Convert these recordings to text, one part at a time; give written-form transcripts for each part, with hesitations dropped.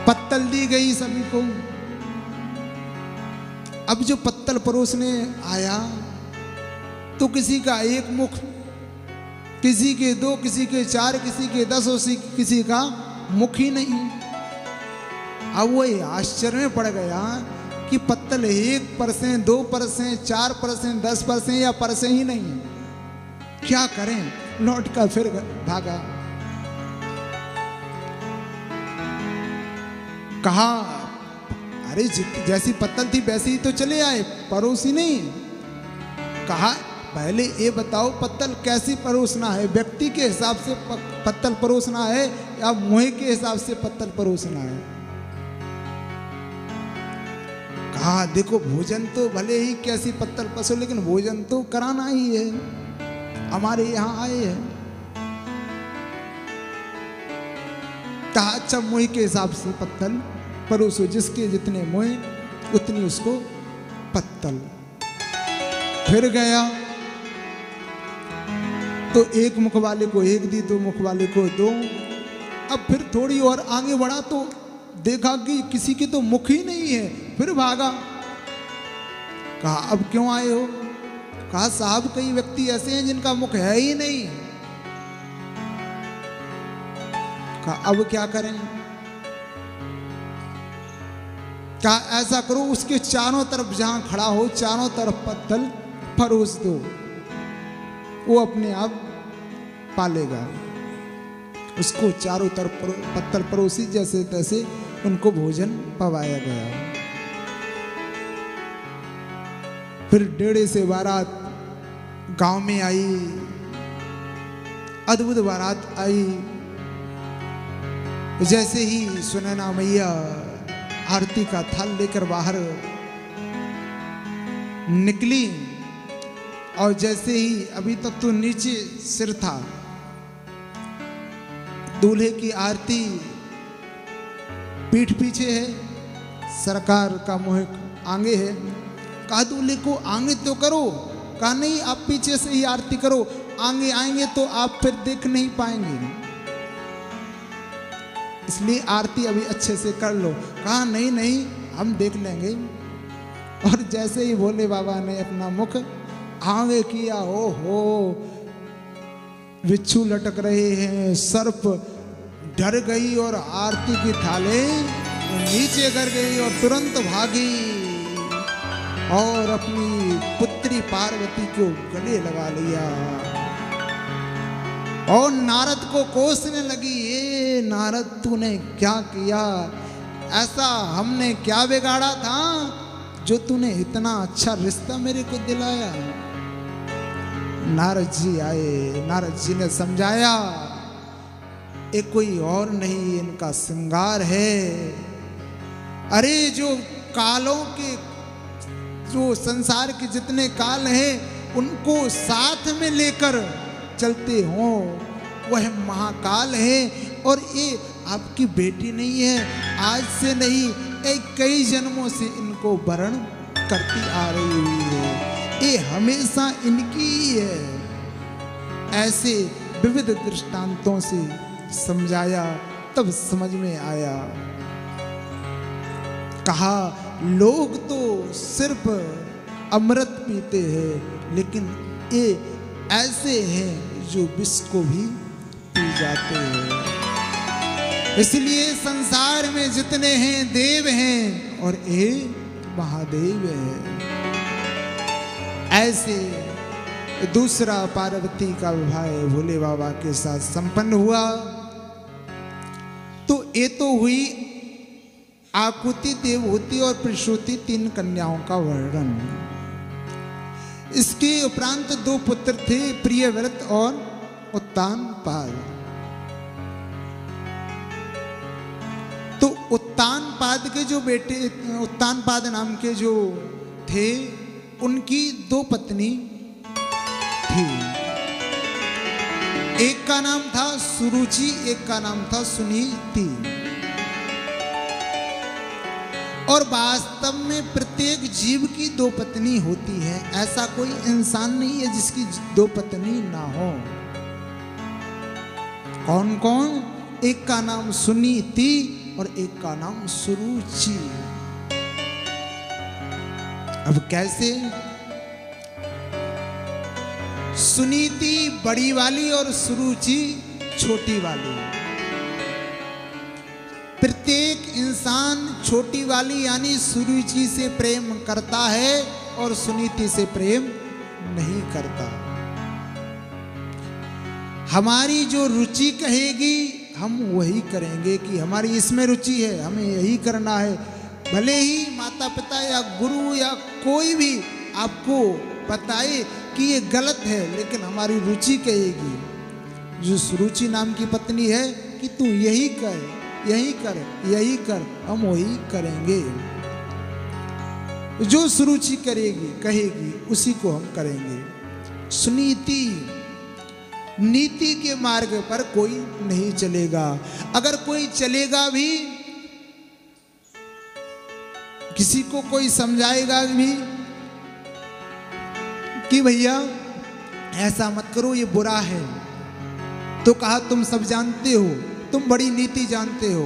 पत्तल दी गई सभी को। अब जो पत्तल परोसने आया तो किसी का एक मुख, किसी के दो, किसी के चार, किसी के 10, किसी का मुख ही नहीं। अब वो आश्चर्य में पड़ गया कि पत्तल 1%, 2%, 4%, 10% या परसें ही नहीं है, क्या करें। लौट कर फिर भागा। कहा अरे जैसी पत्तल थी वैसी ही तो चले आए, परोसी नहीं। कहा पहले ये बताओ पत्तल कैसी परोसना है, व्यक्ति के हिसाब से पत्तल परोसना है या मुँह के हिसाब से पत्तल परोसना है। कहा देखो भोजन तो भले ही कैसी पत्तल पसो, लेकिन भोजन तो कराना ही है, हमारे यहाँ आए हैं। कहा अच्छा मुँह के हिसाब से पत्तल परोसो, जिसके जितने मुँह उतनी उसको पत्तल। फिर गया तो एक मुख वाले को एक दी, दो मुख वाले को दो। अब फिर थोड़ी और आगे बढ़ा तो देखा कि किसी के तो मुख ही नहीं है, फिर भागा। कहा अब क्यों आए हो। कहा साहब कई व्यक्ति ऐसे हैं जिनका मुख है ही नहीं। कहा अब क्या करें। कहा ऐसा करो उसके चारों तरफ जहां खड़ा हो चारों तरफ पत्तल परोस दो, वो अपने आप पालेगा। उसको चारों तरफ पत्तल परोसी, जैसे तैसे उनको भोजन पवाया गया। फिर डेढ़े से बारात गांव में आई, अद्भुत बारात आई। जैसे ही सुनैना मैया आरती का थाल लेकर बाहर निकली, और जैसे ही अभी तक तो नीचे सिर था, दूल्हे की आरती पीठ पीछे है, सरकार का मुंह आगे है। कहा दूल्हे को आगे तो करो। कहा नहीं आप पीछे से ही आरती करो, आगे आएंगे तो आप फिर देख नहीं पाएंगे, इसलिए आरती अभी अच्छे से कर लो। कहा नहीं नहीं हम देख लेंगे। और जैसे ही भोले बाबा ने अपना मुख आगे किया, ओ हो बिच्छू लटक रहे हैं, सर्प डर गई और आरती की थाले नीचे गिर गई और तुरंत भागी और अपनी पुत्री पार्वती को गले लगा लिया और नारद को कोसने लगी, ये नारद तूने क्या किया, ऐसा हमने क्या बिगाड़ा था जो तूने इतना अच्छा रिश्ता मेरे को दिलाया। नारद जी आए, नारद जी ने समझाया ये कोई और नहीं इनका श्रृंगार है। अरे जो कालों के, जो संसार के जितने काल हैं उनको साथ में लेकर चलते हो वह महाकाल है। और ये आपकी बेटी नहीं है, आज से नहीं कई जन्मों से इनको वरण करती आ रही हुई है, ये हमेशा इनकी ही है। ऐसे विविध दृष्टांतों से समझाया, तब समझ में आया। कहा लोग तो सिर्फ अमृत पीते हैं, लेकिन ये ऐसे हैं जो विष को भी पी जाते हैं। इसलिए संसार में जितने हैं देव हैं और ये महादेव है। ऐसे दूसरा पार्वती का विवाह भोले बाबा के साथ संपन्न हुआ। तो ये तो हुई आकुति, देवहूति और प्रसूति, 3 कन्याओं का वर्णन। इसके उपरांत 2 पुत्र थे, प्रियव्रत और उत्तानपाद। तो उत्तानपाद के जो बेटे, उत्तानपाद नाम के जो थे, उनकी 2 पत्नी थी। एक का नाम था सुरुचि, एक का नाम था सुनीति। और वास्तव में प्रत्येक जीव की 2 पत्नी होती है, ऐसा कोई इंसान नहीं है जिसकी 2 पत्नी ना हो। कौन कौन? एक का नाम सुनीति और एक का नाम सुरुचि। अब कैसे? सुनीति बड़ी वाली और सुरुचि छोटी वाली। प्रत्येक इंसान छोटी वाली यानी सुरुचि से प्रेम करता है और सुनीति से प्रेम नहीं करता। हमारी जो रुचि कहेगी हम वही करेंगे कि हमारी इसमें रुचि है, हमें यही करना है। भले ही माता पिता या गुरु या कोई भी आपको बताए कि ये गलत है, लेकिन हमारी रुचि कहेगी। जो सुरुचि नाम की पत्नी है कि तू यही कर, यही कर, यही कर, हम वही करेंगे। जो सुरुचि करेगी कहेगी उसी को हम करेंगे। सुनीति, नीति के मार्ग पर कोई नहीं चलेगा। अगर कोई चलेगा भी, किसी को कोई समझाएगा भी कि भैया ऐसा मत करो, ये बुरा है, तो कहा तुम सब जानते हो, तुम बड़ी नीति जानते हो।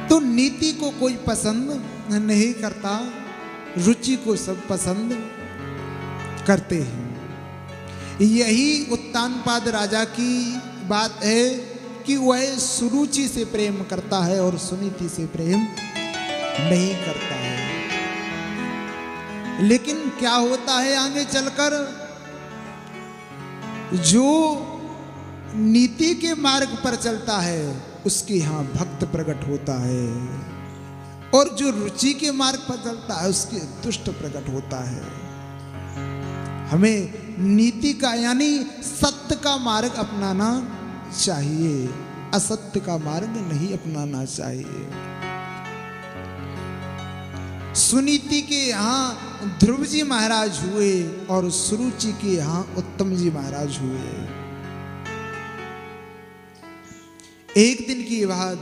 तो नीति को कोई पसंद नहीं करता, रुचि को सब पसंद करते हैं। यही उत्तानपाद राजा की बात है कि वह सुरुचि से प्रेम करता है और सुनीति से प्रेम नहीं करता है। लेकिन क्या होता है आगे चलकर? जो नीति के मार्ग पर चलता है उसके यहां भक्त प्रकट होता है, और जो रुचि के मार्ग पर चलता है उसके दुष्ट प्रकट होता है। हमें नीति का यानी सत्य का मार्ग अपनाना चाहिए, असत्य का मार्ग नहीं अपनाना चाहिए। सुनीति के यहाँ ध्रुव जी महाराज हुए और सुरुचि के यहाँ उत्तम जी महाराज हुए। एक दिन की बात,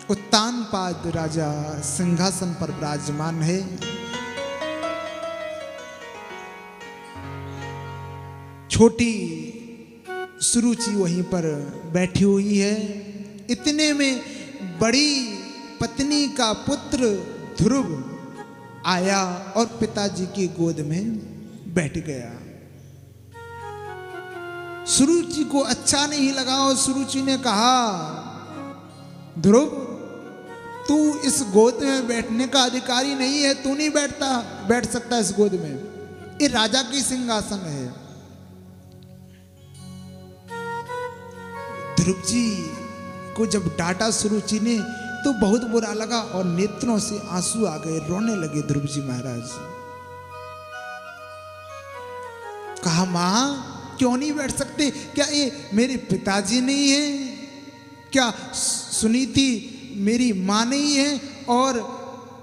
उत्तानपाद राजा सिंहासन पर विराजमान है। छोटी सुरुचि वहीं पर बैठी हुई है। इतने में बड़ी पत्नी का पुत्र ध्रुव आया और पिताजी की गोद में बैठ गया। सुरुचि को अच्छा नहीं लगा और सुरुचि ने कहा, ध्रुव तू इस गोद में बैठने का अधिकारी नहीं है, तू नहीं बैठ सकता इस गोद में, ये राजा की सिंहासन है। ध्रुव जी को जब डांटा सुरुचि ने तो बहुत बुरा लगा और नेत्रों से आंसू आ गए, रोने लगे ध्रुव जी महाराज। कहा, मां क्यों नहीं बैठ सकते? क्या ये मेरे पिताजी नहीं है? क्या सुनीति मेरी मां नहीं है और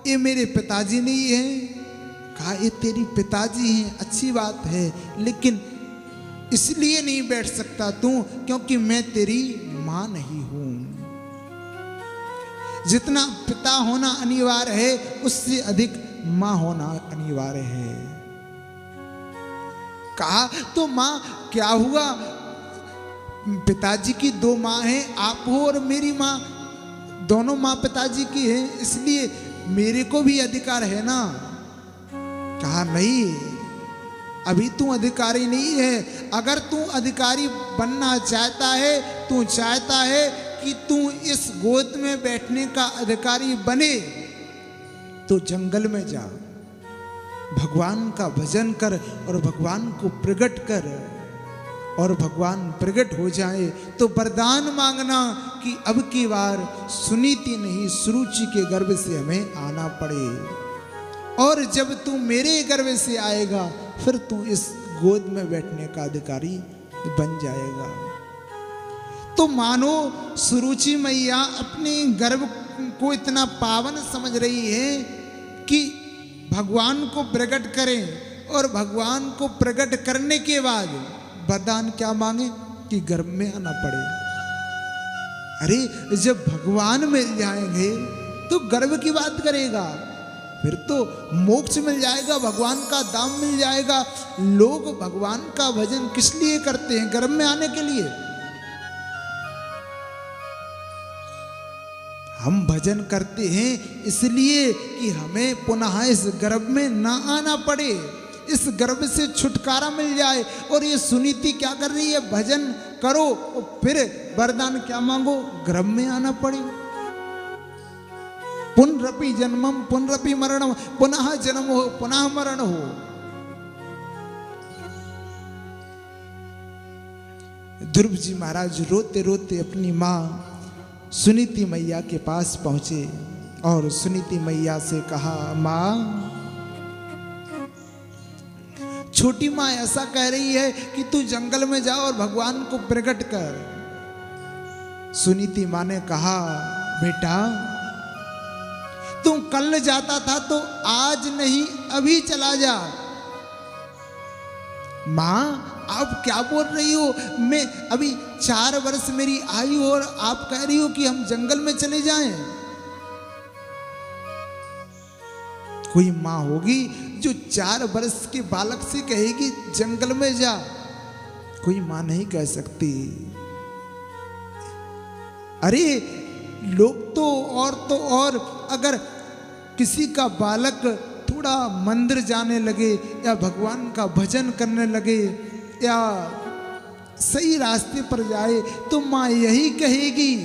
ये मेरे पिताजी नहीं है? कहा, ये तेरी पिताजी हैं, अच्छी बात है, लेकिन इसलिए नहीं बैठ सकता तू क्योंकि मैं तेरी मां नहीं हूं। जितना पिता होना अनिवार्य है उससे अधिक मां होना अनिवार्य है। कहा, तो मां क्या हुआ? पिताजी की दो मां हैं, आप हो और मेरी मां, दोनों मां पिताजी की हैं, इसलिए मेरे को भी अधिकार है ना। कहा, नहीं, अभी तू अधिकारी नहीं है। अगर तू अधिकारी बनना चाहता है, तू चाहता है कि तू इस गोद में बैठने का अधिकारी बने, तो जंगल में जा, भगवान का भजन कर और भगवान को प्रकट कर, और भगवान प्रकट हो जाए तो वरदान मांगना कि अब की बार सुनीति नहीं सुरुचि के गर्भ से हमें आना पड़े, और जब तू मेरे गर्भ से आएगा फिर तू इस गोद में बैठने का अधिकारी बन जाएगा। तो मानो सुरुचि मैया अपने गर्भ को इतना पावन समझ रही है कि भगवान को प्रकट करें, और भगवान को प्रकट करने के बाद वरदान क्या मांगे कि गर्भ में आना पड़े। अरे जब भगवान मिल जाएंगे तो गर्भ की बात करेगा, फिर तो मोक्ष मिल जाएगा, भगवान का धाम मिल जाएगा। लोग भगवान का भजन किस लिए करते हैं? गर्भ में आने के लिए। हम भजन करते हैं इसलिए कि हमें पुनः इस गर्भ में ना आना पड़े, इस गर्भ से छुटकारा मिल जाए। और ये सुनीति क्या कर रही है, भजन करो और फिर वरदान क्या मांगो, गर्भ में आना पड़े। पुनरपि जन्मम पुनरपि मरणम, पुनः जन्म हो पुनः मरण हो। ध्रुव जी महाराज रोते रोते अपनी माँ सुनीति मैया के पास पहुंचे और सुनीति मैया से कहा, माँ, छोटी माँ ऐसा कह रही है कि तू जंगल में जा और भगवान को प्रकट कर। सुनीति माँ ने कहा, बेटा तू कल जाता था तो आज नहीं अभी चला जा। माँ आप क्या बोल रही हो, मैं अभी 4 वर्ष मेरी आयु और आप कह रही हो कि हम जंगल में चले जाएं। कोई माँ होगी जो 4 वर्ष के बालक से कहेगी जंगल में जा, कोई माँ नहीं कह सकती। अरे लोग तो और अगर किसी का बालक थोड़ा मंदिर जाने लगे या भगवान का भजन करने लगे या सही रास्ते पर जाए तो माँ यही कहेगी,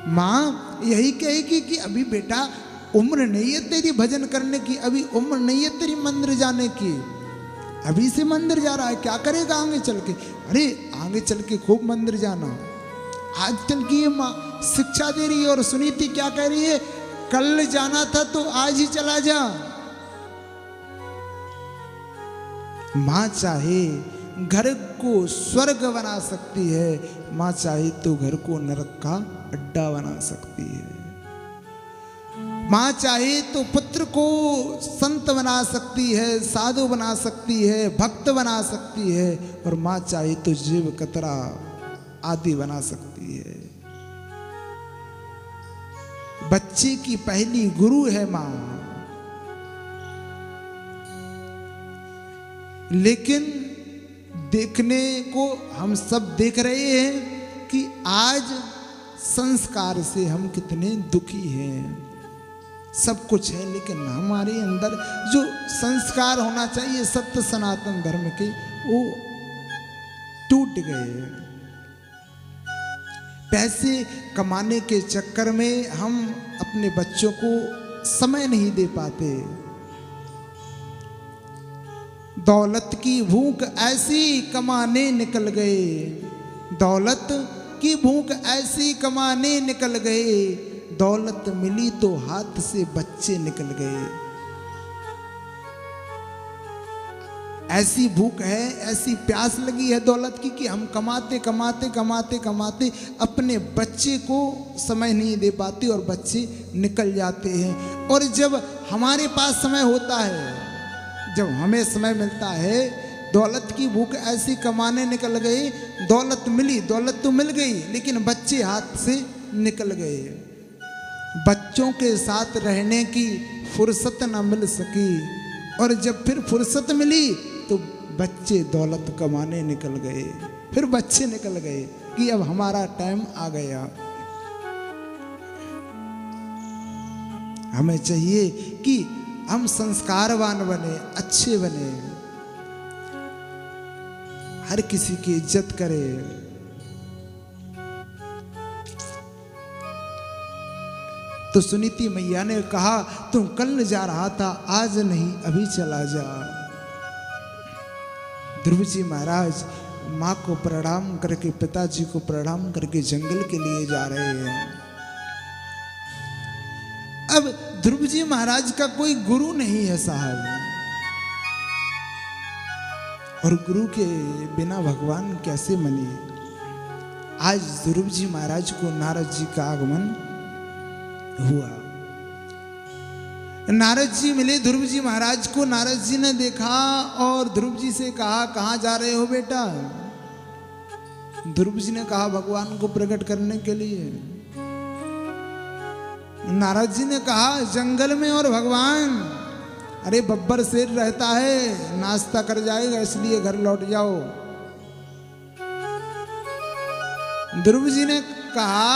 माँ यही कहेगी कि अभी बेटा उम्र नहीं है तेरी भजन करने की, अभी उम्र नहीं है तेरी मंदिर जाने की, अभी से मंदिर जा रहा है, क्या करेगा आगे चल के। अरे आगे चल के खूब मंदिर जाना। आजकल की ये माँ शिक्षा दे रही है और सुनीति क्या कह रही है, कल जाना था तो आज ही चला जा। माँ चाहे घर को स्वर्ग बना सकती है, माँ चाहे तो घर को नरक का अड्डा बना सकती है। माँ चाहे तो पुत्र को संत बना सकती है, साधु बना सकती है, भक्त बना सकती है, और माँ चाहे तो जीव कतरा आदि बना सकती है। बच्चे की पहली गुरु है माँ। लेकिन देखने को हम सब देख रहे हैं कि आज संस्कार से हम कितने दुखी हैं। सब कुछ है लेकिन हमारे अंदर जो संस्कार होना चाहिए सत्य सनातन धर्म के, वो टूट गए। पैसे कमाने के चक्कर में हम अपने बच्चों को समय नहीं दे पाते। दौलत की भूख ऐसी कमाने निकल गए, दौलत की भूख ऐसी कमाने निकल गए, दौलत मिली तो हाथ से बच्चे निकल गए। ऐसी भूख है, ऐसी प्यास लगी है दौलत की कि हम कमाते कमाते कमाते कमाते अपने बच्चे को समय नहीं दे पाते और बच्चे निकल जाते हैं। और जब हमारे पास समय होता है, जब हमें समय मिलता है, दौलत की भूख ऐसी कमाने निकल गई, दौलत मिली, दौलत तो मिल गई लेकिन बच्चे हाथ से निकल गए। बच्चों के साथ रहने की फुर्सत न मिल सकी, और जब फिर फुर्सत मिली तो बच्चे दौलत कमाने निकल गए। फिर बच्चे निकल गए कि अब हमारा टाइम आ गया। हमें चाहिए कि हम संस्कारवान बने, अच्छे बने, हर किसी की इज्जत करें। तो सुनीति मैया ने कहा, तुम कल जा रहा था, आज नहीं अभी चला जा। ध्रुव जी महाराज माँ को प्रणाम करके, पिताजी को प्रणाम करके जंगल के लिए जा रहे हैं। अब ध्रुव जी महाराज का कोई गुरु नहीं है साहब, और गुरु के बिना भगवान कैसे मने। आज ध्रुव जी महाराज को नारद जी का आगमन हुआ। नारद जी मिले ध्रुव जी महाराज को। नारद जी ने देखा और ध्रुव जी से कहा, कहाँ जा रहे हो बेटा? ध्रुव जी ने कहा, भगवान को प्रकट करने के लिए। नारद जी ने कहा, जंगल में और भगवान? अरे बब्बर शेर रहता है, नाश्ता कर जाएगा, इसलिए घर लौट जाओ। ध्रुव जी ने कहा,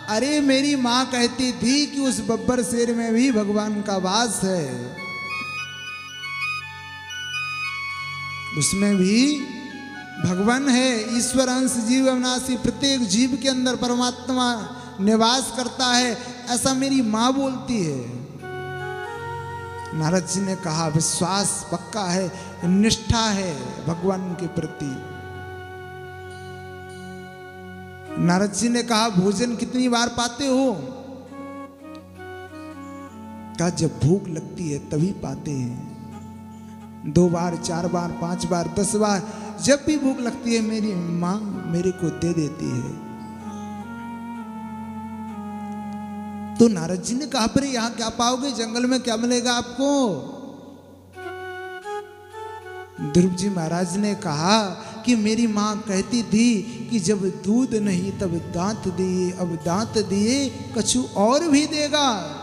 अरे मेरी माँ कहती थी कि उस बब्बर शेर में भी भगवान का वास है, उसमें भी भगवान है। ईश्वर अंश जीव अविनाशी, प्रत्येक जीव के अंदर परमात्मा निवास करता है, ऐसा मेरी माँ बोलती है। नारद जी ने कहा विश्वास पक्का है, निष्ठा है भगवान के प्रति। नारद जी ने कहा भोजन कितनी बार पाते हो? कहा जब भूख लगती है तभी पाते हैं, 2 बार 4 बार 5 बार 10 बार, जब भी भूख लगती है मेरी माँ मेरे को दे देती है। तो नारद जी ने कहा पर यहां क्या पाओगे, जंगल में क्या मिलेगा आपको? ध्रुव जी महाराज ने कहा कि मेरी माँ कहती थी कि जब दूध नहीं तब दांत दिए, अब दांत दिए कछु और भी देगा।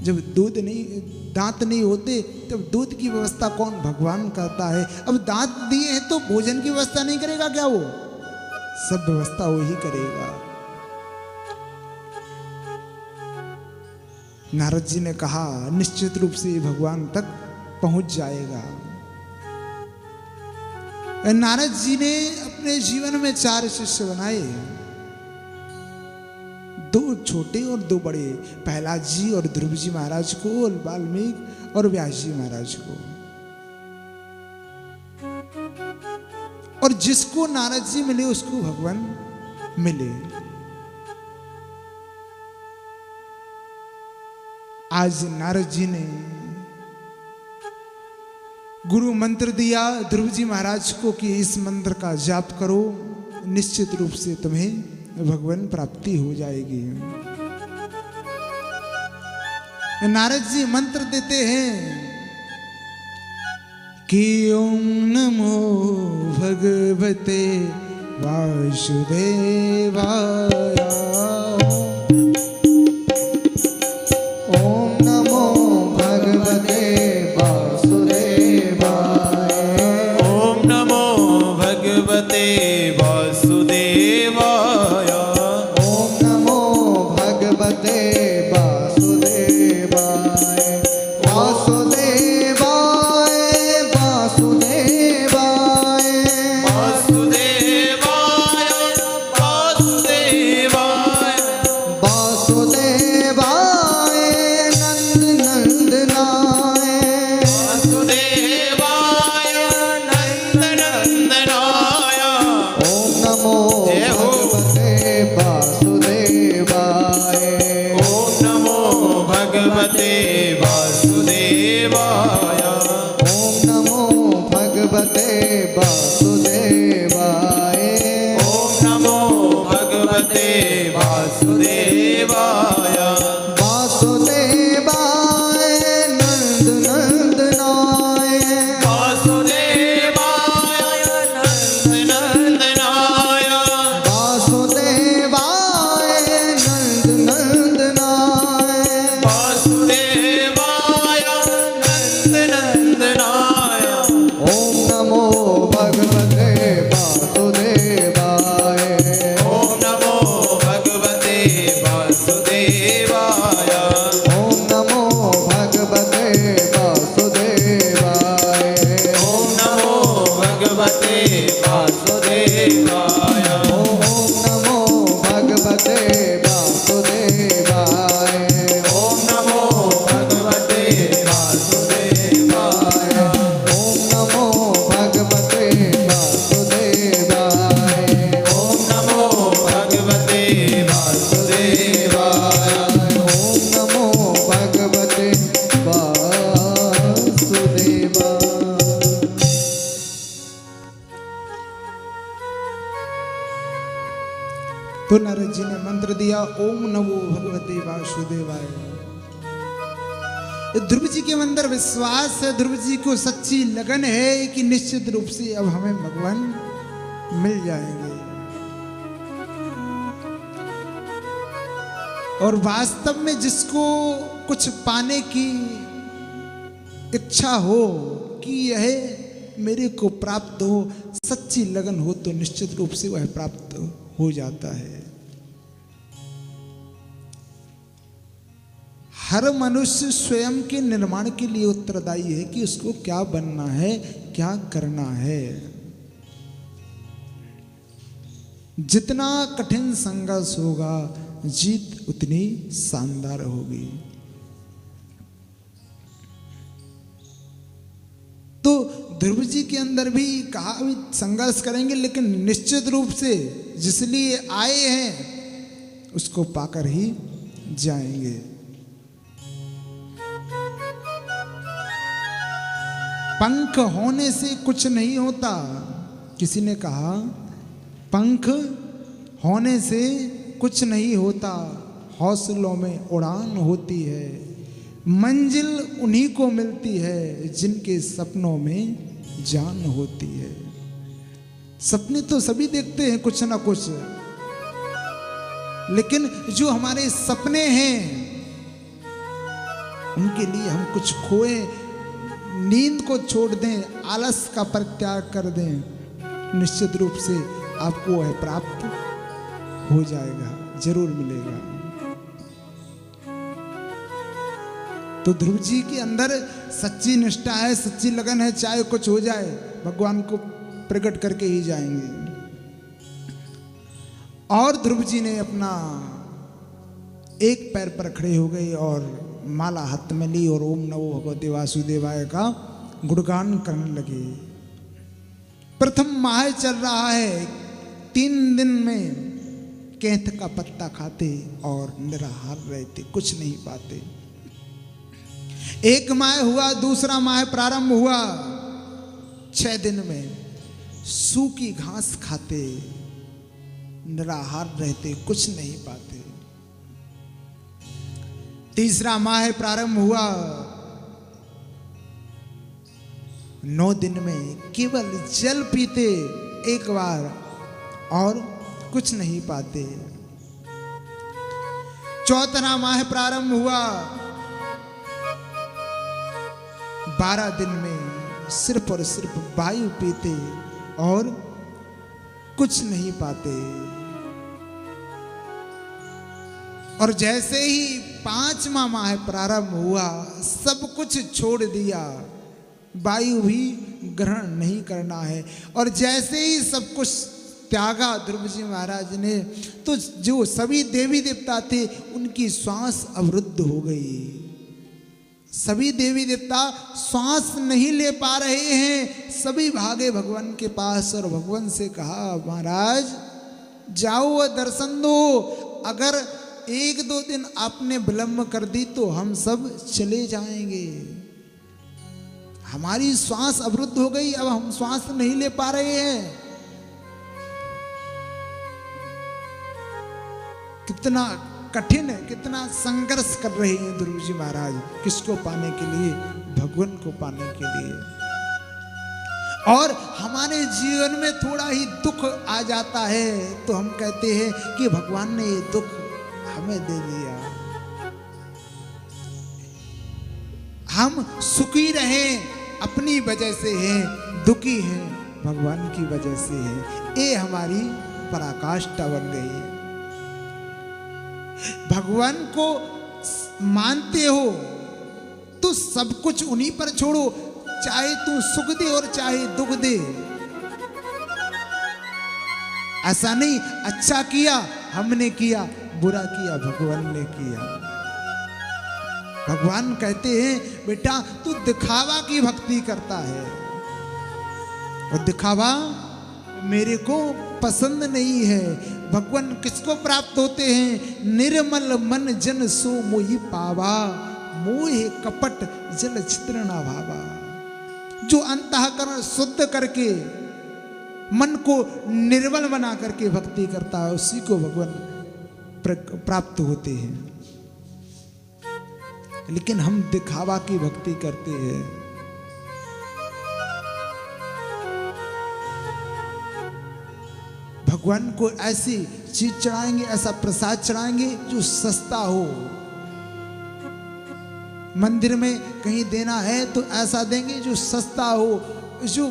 जब दूध नहीं, दांत नहीं होते तब दूध की व्यवस्था कौन? भगवान करता है। अब दांत दिए हैं तो भोजन की व्यवस्था नहीं करेगा क्या? वो सब व्यवस्था वो ही करेगा। नारद जी ने कहा निश्चित रूप से भगवान तक पहुंच जाएगा। नारद जी ने अपने जीवन में 4 शिष्य बनाए, 2 छोटे और 2 बड़े, प्रहलाद जी और ध्रुव जी महाराज को, वाल्मीकि और व्यास जी महाराज को। और जिसको नारद जी मिले उसको भगवान मिले। आज नारद जी ने गुरु मंत्र दिया ध्रुव जी महाराज को कि इस मंत्र का जाप करो, निश्चित रूप से तुम्हें भगवान प्राप्ति हो जाएगी। नारद जी मंत्र देते हैं कि ओम नमो भगवते वासुदेवाय, ओम नमो भगवते वासुदेवाय, ओम नमो भगवते वासुदेवाय, ओम नमो भगवते वासुदेवाय, वासुदेवाय वासुदेवाय, वासुदेवाय वासुदेवाय, वासुदेवाय नंदनंदनाय, वासुदेवाय नंदनंदनाय। ओम नमो भगवते वासुदेवाय, ओम नमो भगवते वासुदेवाय, ओम नमो भगवते वासुदेवाय, ओम नमो भगवते वासुदेवाय, वासुदेवाय नंदनंदनाय, वासुदेवाय नंदनंदनाय, वासुदेवाय नंदनंदनाय, वासुदेवाय नंदनंदनाय। ओम नमो भगवते वासुदेवाय, ओम नमो भगवते वासुदेवाय, ओम नमो भगवते वासुदेवाय, ओम नमो भगवते वासुदेवाय, ओम नमो भगवते वासुदेवाय, ओम नमो भगवते वासुदेवाय, ओम नमो भगवते वासुदेवाय, ओम नमो भगवते वासुदेवाय, ओम नमो भगवते वासुदेवाय। तो नारद जी ने मंत्र दिया ओम नमो भगवते वासुदेवाय। ध्रुव जी के अंदर विश्वास है, ध्रुव जी को सच्ची लगन है कि निश्चित रूप से अब हमें भगवान मिल जाएंगे। और वास्तव में जिसको कुछ पाने की इच्छा हो कि यह मेरे को प्राप्त हो, सच्ची लगन हो तो निश्चित रूप से वह प्राप्त हो जाता है। हर मनुष्य स्वयं के निर्माण के लिए उत्तरदायी है कि उसको क्या बनना है, क्या करना है। जितना कठिन संघर्ष होगा, जीत उतनी शानदार होगी। तो ध्रुव जी के अंदर भी कहा भी संघर्ष करेंगे, लेकिन निश्चित रूप से जिस लिए आए हैं उसको पाकर ही जाएंगे। पंख होने से कुछ नहीं होता। किसी ने कहा पंख होने से कुछ नहीं होता, हौसलों में उड़ान होती है। मंजिल उन्हीं को मिलती है जिनके सपनों में जान होती है। सपने तो सभी देखते हैं कुछ ना कुछ, लेकिन जो हमारे सपने हैं उनके लिए हम कुछ खोए, नींद को छोड़ दें, आलस का परित्याग कर दें, निश्चित रूप से आपको वह प्राप्त हो जाएगा, जरूर मिलेगा। तो ध्रुव जी के अंदर सच्ची निष्ठा है, सच्ची लगन है, चाहे कुछ हो जाए भगवान को प्रकट करके ही जाएंगे। और ध्रुव जी ने अपना एक पैर पर खड़े हो गए और माला हाथ में ली और ओम नमो भगवते वासुदेवाय का गुणगान करने लगे। प्रथम माह चल रहा है, 3 दिन में कैंथ का पत्ता खाते और निराहार रहते, कुछ नहीं पाते। एक माह हुआ, दूसरा माह प्रारंभ हुआ, 6 दिन में सूखी घास खाते, निराहार रहते, कुछ नहीं पाते। तीसरा माह प्रारंभ हुआ, 9 दिन में केवल जल पीते एक बार और कुछ नहीं पाते। चौथा माह प्रारंभ हुआ, 12 दिन में सिर्फ और सिर्फ वायु पीते और कुछ नहीं पाते। और जैसे ही 5वां माह प्रारंभ हुआ, सब कुछ छोड़ दिया, वायु भी ग्रहण नहीं करना है। और जैसे ही सब कुछ त्यागा ध्रुव जी महाराज ने, तो जो सभी देवी देवता थे उनकी श्वास अवरुद्ध हो गई। सभी देवी देवता श्वास नहीं ले पा रहे हैं, सभी भागे भगवान के पास और भगवान से कहा महाराज जाओ और दर्शन दो, अगर 1-2 दिन आपने विलंब कर दी तो हम सब चले जाएंगे। हमारी श्वास अवरुद्ध हो गई, अब हम श्वास नहीं ले पा रहे हैं। कितना कठिन है, कितना संघर्ष कर रहे हैं ध्रुव जी महाराज, किसको पाने के लिए? भगवान को पाने के लिए। और हमारे जीवन में थोड़ा ही दुख आ जाता है तो हम कहते हैं कि भगवान ने ये दुख हमें दे दिया, हम सुखी रहें अपनी वजह से हैं, दुखी हैं भगवान की वजह से हैं। ये हमारी पराकाष्ठा बन गई है। भगवान को मानते हो तो सब कुछ उन्हीं पर छोड़ो, चाहे तू सुख दे और चाहे दुख दे। ऐसा नहीं अच्छा किया हमने किया, बुरा किया भगवान ने किया। भगवान कहते हैं बेटा तू दिखावा की भक्ति करता है और दिखावा मेरे को पसंद नहीं है। भगवान किसको प्राप्त होते हैं? निर्मल मन जन सो मोहि पावा, मोहे कपट जल छिद्र न भावा। जो अंतःकरण शुद्ध करके मन को निर्मल बना करके भक्ति करता है उसी को भगवान प्राप्त होते हैं। लेकिन हम दिखावा की भक्ति करते हैं। भगवान को ऐसी चीज चढ़ाएंगे, ऐसा प्रसाद चढ़ाएंगे जो सस्ता हो। मंदिर में कहीं देना है तो ऐसा देंगे जो सस्ता हो, जो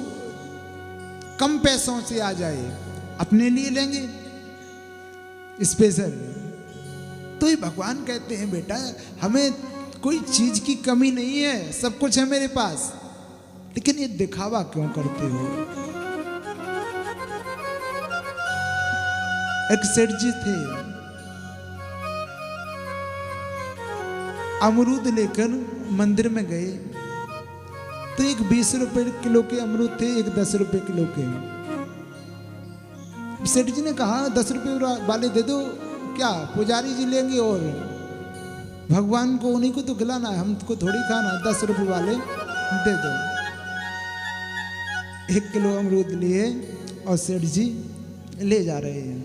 कम पैसों से आ जाए, अपने लिए लेंगे स्पेशल। तो ये भगवान कहते हैं बेटा हमें कोई चीज की कमी नहीं है, सब कुछ है मेरे पास, लेकिन ये दिखावा क्यों करते हो? एक सेठ जी थे, अमरूद लेकर मंदिर में गए तो एक 20 रुपए किलो के अमरूद थे, एक 10 रुपए किलो के। सेठ जी ने कहा 10 रुपए वाले दे दो, क्या पुजारी जी लेंगे और भगवान को उन्हीं को तो खिलाना है, हमको थोड़ी खाना, 10 रुपए वाले दे दो। 1 किलो अमरूद लिए और सेठ जी ले जा रहे हैं,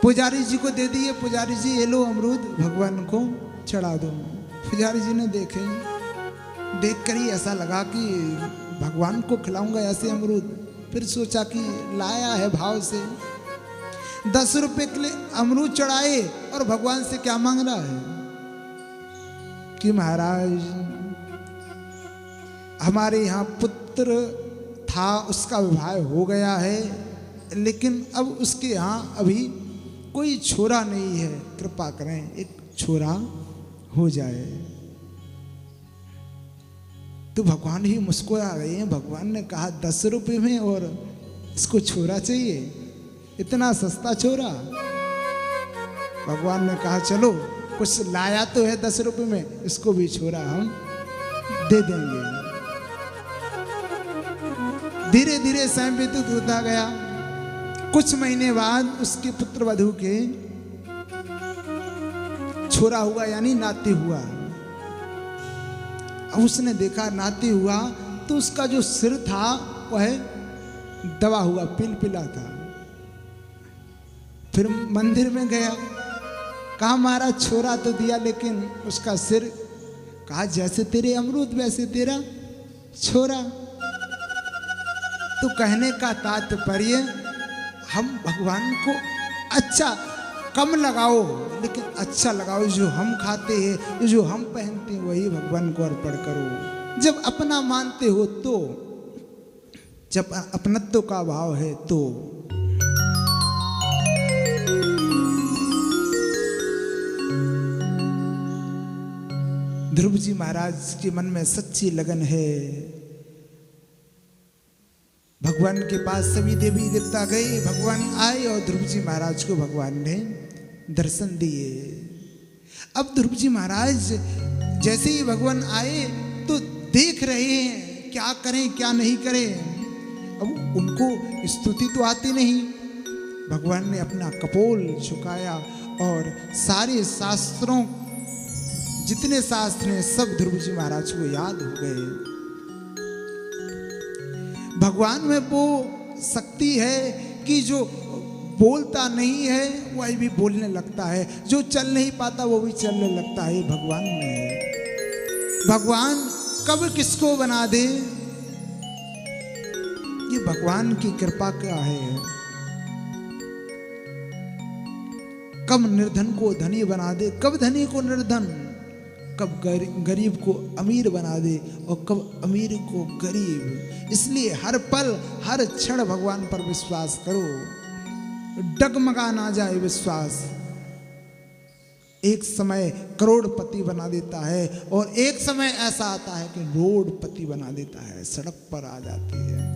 पुजारी जी को दे दिए। पुजारी जी ये लो अमरूद भगवान को चढ़ा दो। पुजारी जी ने देख कर ही ऐसा लगा कि भगवान को खिलाऊंगा ऐसे अमरूद, फिर सोचा कि लाया है भाव से, 10 रुपए के लिए अमरूद चढ़ाए और भगवान से क्या मांग रहा है कि महाराज हमारे यहाँ पुत्र था, उसका विवाह हो गया है, लेकिन अब उसके यहाँ अभी कोई छोरा नहीं है, कृपा करें एक छोरा हो जाए। तो भगवान ही मुस्कुरा रहे हैं। भगवान ने कहा 10 रुपए में और इसको छोरा चाहिए, इतना सस्ता छोरा। भगवान ने कहा चलो कुछ लाया तो है 10 रुपए में, इसको भी छोरा हम दे देंगे। धीरे धीरे समय व्यतीत होता गया। कुछ महीने बाद उसके पुत्र वधू के छोरा हुआ, यानी नाती हुआ। अब उसने देखा नाती हुआ तो उसका जो सिर था वह दबा हुआ, पिलपिला था। फिर मंदिर में गया, कहा हमारा छोरा तो दिया लेकिन उसका सिर, कहा जैसे तेरे अमरूद वैसे तेरा छोरा। तो कहने का तात्पर्य हम भगवान को अच्छा कम लगाओ लेकिन अच्छा लगाओ, जो हम खाते हैं जो हम पहनते हैं वही भगवान को अर्पण करो। जब अपना मानते हो तो, जब अपनत्व का भाव है तो। ध्रुव जी महाराज के मन में सच्ची लगन है। भगवान के पास सभी देवी देवता गए, भगवान आए और ध्रुव जी महाराज को भगवान ने दर्शन दिए। अब ध्रुव जी महाराज जैसे ही भगवान आए तो देख रहे हैं क्या करें क्या नहीं करें। अब उनको स्तुति तो आती नहीं। भगवान ने अपना कपोल झुकाया और सारे शास्त्रों, जितने शास्त्र हैं सब ध्रुव जी महाराज को याद हो गए। भगवान में वो शक्ति है कि जो बोलता नहीं है वह भी बोलने लगता है, जो चल नहीं पाता वो भी चलने लगता है। भगवान में, भगवान कब किसको बना दे ये भगवान की कृपा क्या है। कब निर्धन को धनी बना दे, कब धनी को निर्धन, कब गरीब को अमीर बना दे और कब अमीर को गरीब। इसलिए हर पल हर क्षण भगवान पर विश्वास करो, डगमगा ना जाए विश्वास। एक समय करोड़पति बना देता है और एक समय ऐसा आता है कि रोडपति बना देता है, सड़क पर आ जाती है।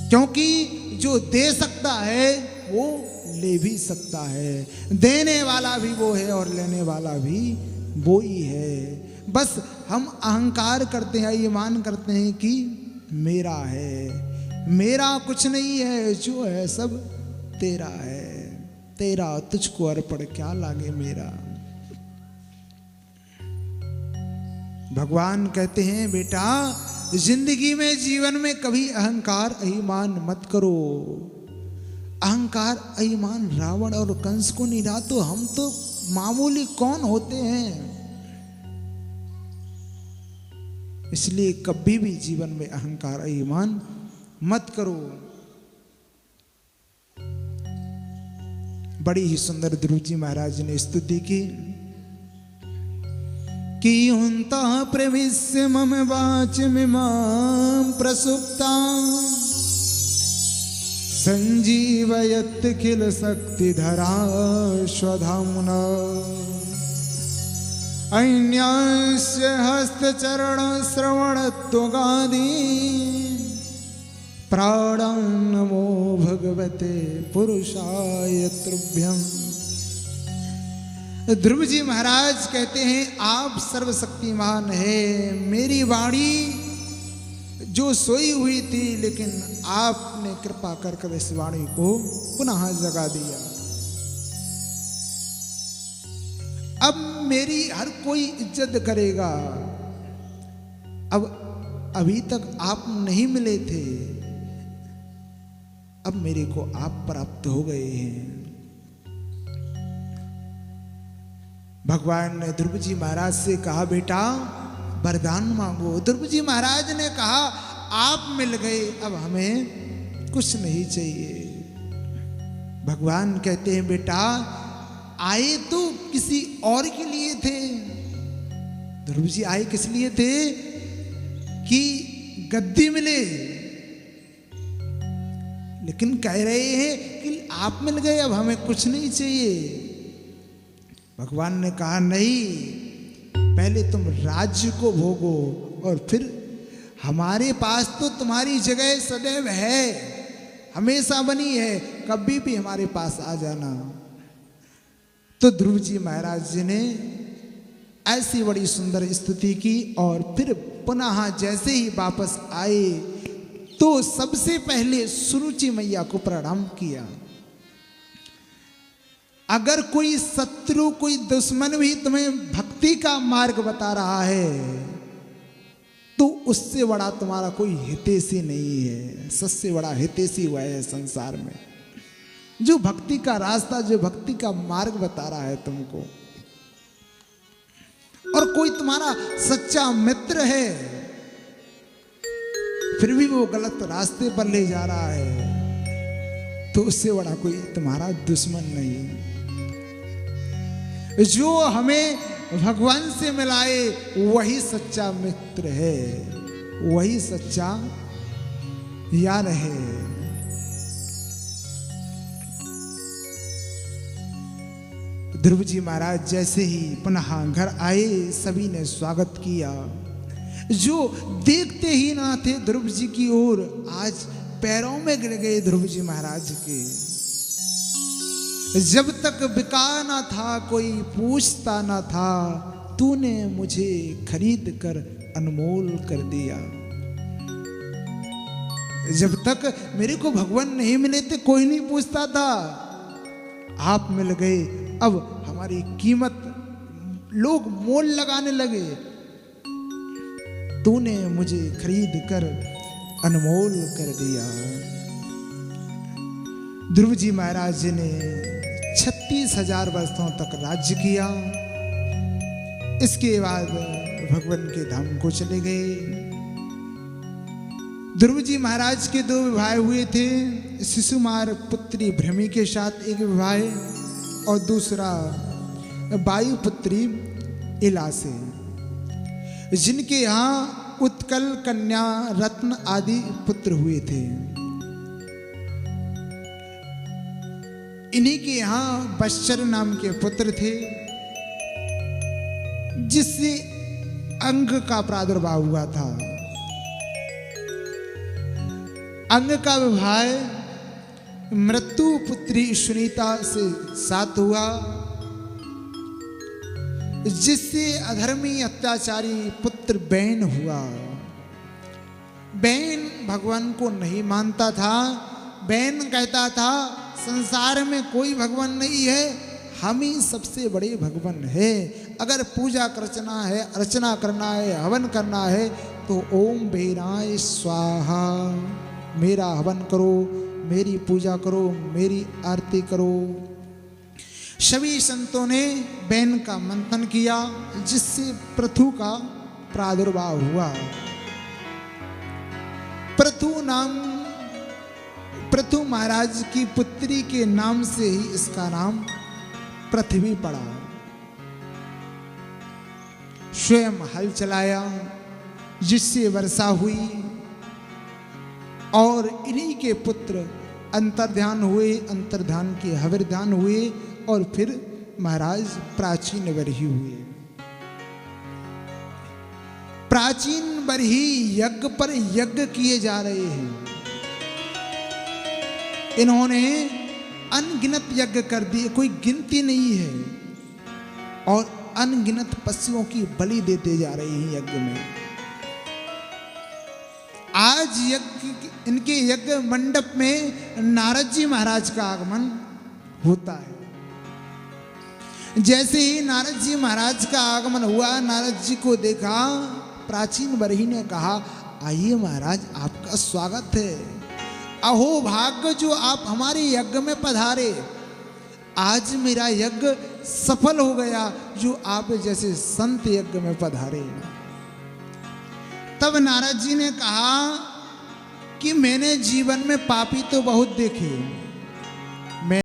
क्योंकि जो दे सकता है वो ले भी सकता है, देने वाला भी वो है और लेने वाला भी वो ही है। बस हम अहंकार करते हैं, ईमान करते हैं कि मेरा है, मेरा कुछ नहीं है, जो है सब तेरा है, तेरा तुझको अर्पण क्या लागे मेरा। भगवान कहते हैं बेटा जिंदगी में जीवन में कभी अहंकार अभिमान मत करो। अहंकार अभिमान रावण और कंस को नहीं रहा तो हम तो मामूली कौन होते हैं। इसलिए कभी भी जीवन में अहंकार अभिमान मत करो। बड़ी ही सुंदर ध्रुव जी महाराज ने स्तुति की कि हुंता प्रविश्य मम वाच मिमां प्रसुप्ता संजीवयत् किल शक्ति धरा स्वधाम्ना। अन्यास्य हस्तचरण श्रवणत्वगादि प्राणं नमो भगवते पुरुषाय तुभ्यं। ध्रुव जी महाराज कहते हैं आप सर्वशक्तिमान है। मेरी वाणी जो सोई हुई थी, लेकिन आपने कृपा कर इस वाणी को पुनः जगा दिया। अब मेरी हर कोई इज्जत करेगा। अब अभी तक आप नहीं मिले थे, अब मेरे को आप प्राप्त हो गए हैं। भगवान ने ध्रुव जी महाराज से कहा बेटा वरदान मांगो। ध्रुव जी महाराज ने कहा आप मिल गए, अब हमें कुछ नहीं चाहिए। भगवान कहते हैं बेटा आए तो किसी और के लिए थे। ध्रुव जी आए किस लिए थे कि गद्दी मिले, लेकिन कह रहे हैं कि आप मिल गए, अब हमें कुछ नहीं चाहिए। भगवान ने कहा नहीं, पहले तुम राज्य को भोगो और फिर हमारे पास तो तुम्हारी जगह सदैव है, हमेशा बनी है, कभी भी हमारे पास आ जाना। तो ध्रुव जी महाराज जी ने ऐसी बड़ी सुंदर स्तुति की और फिर पुनः जैसे ही वापस आए तो सबसे पहले सुरुचि मैया को प्रणाम किया। अगर कोई शत्रु, कोई दुश्मन भी तुम्हें भक्ति का मार्ग बता रहा है तो उससे बड़ा तुम्हारा कोई हितैषी नहीं है। सबसे बड़ा हितैषी हुआ है संसार में, जो भक्ति का रास्ता, जो भक्ति का मार्ग बता रहा है तुमको। और कोई तुम्हारा सच्चा मित्र है फिर भी वो गलत रास्ते पर ले जा रहा है तो उससे बड़ा कोई तुम्हारा दुश्मन नहीं। जो हमें भगवान से मिलाए वही सच्चा मित्र है, वही सच्चा यार है। ध्रुव जी महाराज जैसे ही पुनः घर आए सभी ने स्वागत किया। जो देखते ही ना थे ध्रुव जी की ओर, आज पैरों में गिर गए ध्रुव जी महाराज के। जब तक बिका ना था कोई पूछता ना था, तूने मुझे खरीद कर अनमोल कर दिया। जब तक मेरे को भगवान नहीं मिले थे कोई नहीं पूछता था, आप मिल गए, अब हमारी कीमत लोग मोल लगाने लगे। तूने मुझे खरीद कर अनमोल कर दिया। ध्रुव जी महाराज जी ने 36,000 वर्षों तक राज्य किया। इसके बाद भगवान के धाम को चले गए। ध्रुव जी महाराज के 2 विवाह हुए थे। शिशुमार पुत्री भ्रमी के साथ एक विवाह और दूसरा वायु पुत्री इला से, जिनके यहाँ उत्कल, कन्या, रत्न आदि पुत्र हुए थे। इन्हीं के यहाँ बश्चर नाम के पुत्र थे, जिससे अंग का प्रादुर्भाव हुआ था। अंग का विवाह मृत्यु पुत्री सुनीता से साथ हुआ, जिससे अधर्मी अत्याचारी पुत्र बैन हुआ। बैन भगवान को नहीं मानता था। बैन कहता था संसार में कोई भगवान नहीं है, हम ही सबसे बड़े भगवान है। अगर पूजा अर्चना है, अर्चना करना है, हवन करना है तो ओम भैराय स्वाहा, मेरा हवन करो, मेरी पूजा करो, मेरी आरती करो। सभी संतों ने बैन का मंथन किया, जिससे पृथु का प्रादुर्भाव हुआ। पृथु महाराज की पुत्री के नाम से ही इसका नाम पृथ्वी पड़ा। स्वयं हल चलाया, जिससे वर्षा हुई, और इन्हीं के पुत्र अंतर्ध्यान हुए, अंतर्ध्यान के हविर्ध्यान हुए, और फिर महाराज प्राचीन वर्ही हुए। प्राचीन बरही यज्ञ पर यज्ञ किए जा रहे हैं। इन्होंने अनगिनत यज्ञ कर दिए, कोई गिनती नहीं है, और अनगिनत पशुओं की बलि देते जा रहे हैं यज्ञ में। आज यज्ञ, इनके यज्ञ मंडप में नारद जी महाराज का आगमन होता है। जैसे ही नारद जी महाराज का आगमन हुआ, नारद जी को देखा, प्राचीन बरही ने कहा, आइए महाराज, आपका स्वागत है। अहो भाग्य जो आप हमारे यज्ञ में पधारे। आज मेरा यज्ञ सफल हो गया जो आप जैसे संत यज्ञ में पधारे। तब नारद जी ने कहा कि मैंने जीवन में पापी तो बहुत देखे,